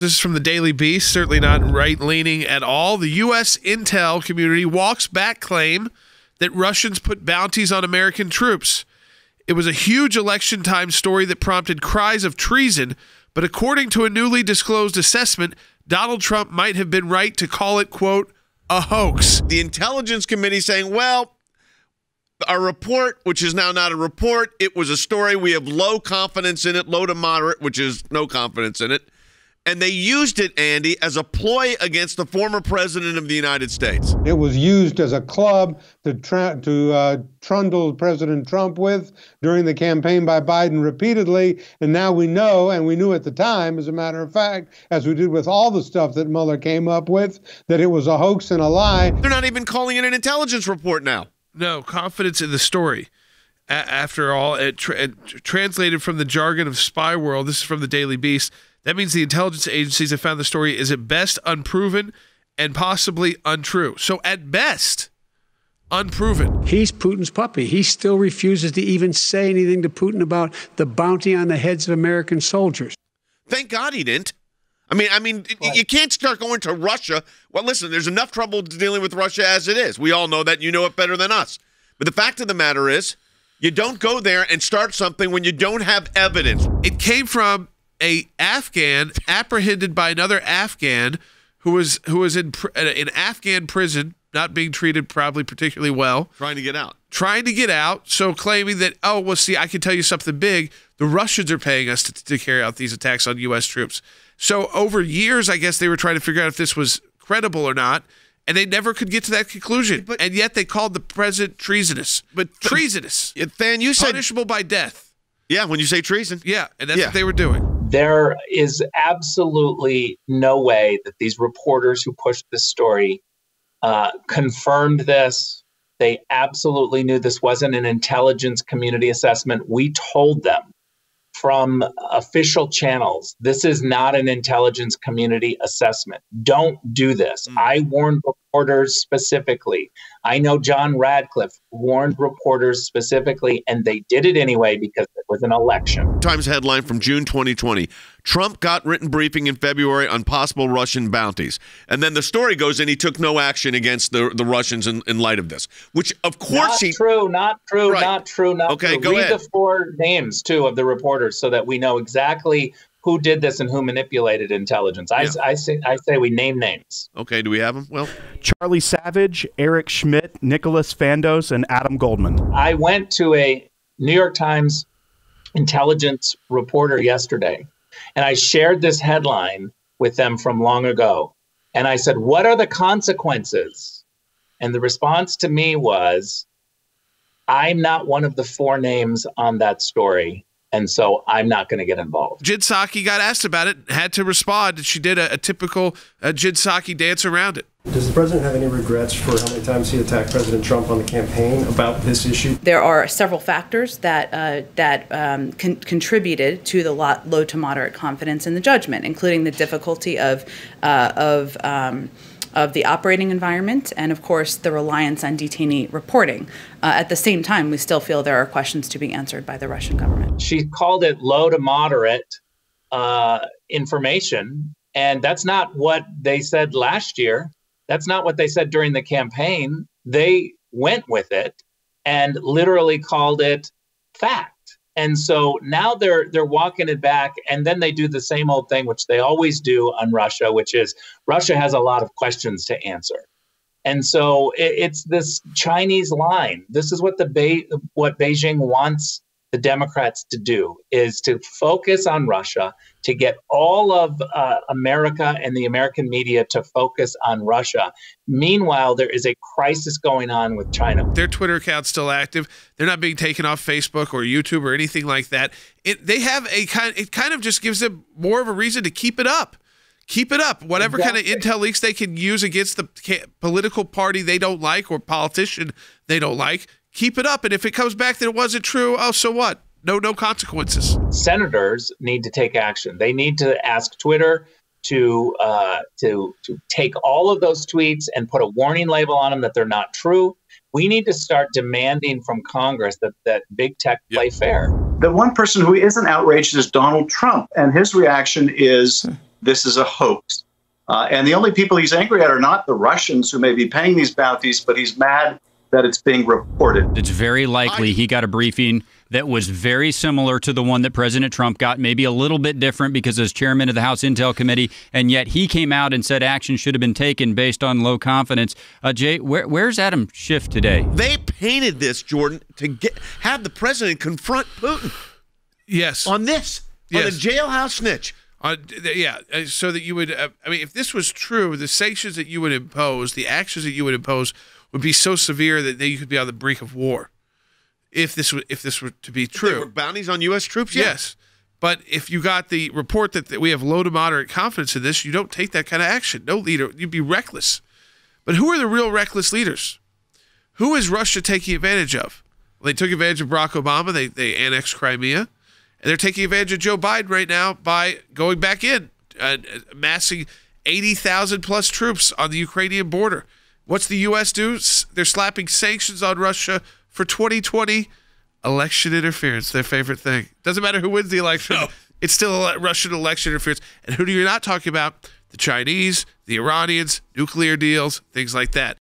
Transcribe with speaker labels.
Speaker 1: This is from the Daily Beast, certainly not right-leaning at all. The U.S. intel community walks back claim that Russians put bounties on American troops. It was a huge election time story that prompted cries of treason, but according to a newly disclosed assessment, Donald Trump might have been right to call it, quote, a hoax.
Speaker 2: The intelligence committee saying, well, our report, which is now not a report, it was a story. We have low confidence in it, low to moderate, which is no confidence in it. And they used it, Andy, as a ploy against the former president of the United States.
Speaker 3: It was used as a club to trundle President Trump with during the campaign by Biden repeatedly. And now we know, and we knew at the time, as a matter of fact, as we did with all the stuff that Mueller came up with, that it was a hoax and a lie.
Speaker 2: They're not even calling it an intelligence report now.
Speaker 1: No, confidence in the story. After all, it translated from the jargon of spy world, this is from the Daily Beast, that means the intelligence agencies have found the story is at best unproven and possibly untrue. So at best, unproven.
Speaker 4: He's Putin's puppy. He still refuses to even say anything to Putin about the bounty on the heads of American soldiers.
Speaker 2: Thank God he didn't. I mean, you can't start going to Russia. Well, listen, there's enough trouble dealing with Russia as it is. We all know that. You know it better than us. But the fact of the matter is, you don't go there and start something when you don't have evidence.
Speaker 1: It came from a Afghan apprehended by another Afghan who was in Afghan prison, not being treated probably particularly well.
Speaker 2: Trying to get out.
Speaker 1: So claiming that, oh, well, see, I can tell you something big. The Russians are paying us to carry out these attacks on U.S. troops. So over years, I guess they were trying to figure out if this was credible or not, and they never could get to that conclusion. And yet they called the president treasonous. Treasonous.
Speaker 2: Than, you said
Speaker 1: punishable by death.
Speaker 2: Yeah, when you say treason.
Speaker 1: Yeah, and that's what they were doing.
Speaker 5: There is absolutely no way that these reporters who pushed this story confirmed this. They absolutely knew this wasn't an intelligence community assessment. We told them from official channels, this is not an intelligence community assessment. Don't do this. I warned reporters specifically. I know John Radcliffe warned reporters specifically, and they did it anyway because it was an election.
Speaker 2: Times headline from June 2020. Trump got written briefing in February on possible Russian bounties. And then the story goes in, he took no action against the Russians in light of this, which of course
Speaker 5: not true.
Speaker 2: Okay, go
Speaker 5: ahead.
Speaker 2: Read
Speaker 5: the 4 names, too, of the reporters so that we know exactly who did this and who manipulated intelligence. I say we name names.
Speaker 2: Okay, do we have them? Well,
Speaker 6: Charlie Savage, Eric Schmidt, Nicholas Fandos, and Adam Goldman.
Speaker 5: I went to a New York Times intelligence reporter yesterday, and I shared this headline with them from long ago. And I said, what are the consequences? And the response to me was, I'm not one of the 4 names on that story. And so I'm not going to get involved.
Speaker 1: Jen Psaki got asked about it, had to respond. She did a typical Jen Psaki dance around it.
Speaker 7: Does the president have any regrets for how many times he attacked President Trump on the campaign about this issue?
Speaker 8: There are several factors that contributed to the low to moderate confidence in the judgment, including the difficulty of the operating environment and, of course, the reliance on detainee reporting. At the same time, we still feel there are questions to be answered by the Russian government.
Speaker 5: She called it low to moderate information, and that's not what they said last year. That's not what they said during the campaign. They went with it and literally called it fact. And so now they're walking it back, and then they do the same old thing, which they always do on Russia, which is Russia has a lot of questions to answer. And so it's this Chinese line. This is what what Beijing wants the Democrats to do, is to focus on Russia, to get all of America and the American media to focus on Russia. Meanwhile, there is a crisis going on with China.
Speaker 1: Their Twitter account's still active. They're not being taken off Facebook or YouTube or anything like that. It kind of just gives them more of a reason to keep it up. Keep it up. Whatever kind of intel leaks they can use against the political party they don't like or politician they don't like, keep it up. And if it comes back that it wasn't true, oh, so what? No consequences.
Speaker 5: Senators need to take action. They need to ask Twitter to take all of those tweets and put a warning label on them that they're not true. We need to start demanding from Congress that big tech play fair.
Speaker 9: The one person who isn't outraged is Donald Trump, and his reaction is this is a hoax. And the only people he's angry at are not the Russians who may be paying these bounties, but he's mad that it's being reported.
Speaker 10: It's very likely he got a briefing that was very similar to the one that President Trump got, maybe a little bit different because as chairman of the House Intel Committee, and yet he came out and said action should have been taken based on low confidence. Jay, where's Adam Schiff today?
Speaker 2: They painted this, Jordan, to have the president confront Putin.
Speaker 1: Yes.
Speaker 2: On this.
Speaker 1: Yes.
Speaker 2: On the jailhouse snitch.
Speaker 1: So that you would, if this was true, the sanctions that you would impose, the actions that you would impose would be so severe that you could be on the brink of war. If this were to be true.
Speaker 2: There were bounties on U.S. troops?
Speaker 1: Yes. But if you got the report that we have low to moderate confidence in this, you don't take that kind of action. No leader, you'd be reckless. But who are the real reckless leaders? Who is Russia taking advantage of? Well, they took advantage of Barack Obama. They annexed Crimea. And they're taking advantage of Joe Biden right now by going back in, amassing 80,000 plus troops on the Ukrainian border. What's the U.S. do? They're slapping sanctions on Russia for 2020 election interference, their favorite thing. Doesn't matter who wins the election. No. It's still Russian election interference. And who do you not talking about? The Chinese, the Iranians, nuclear deals, things like that.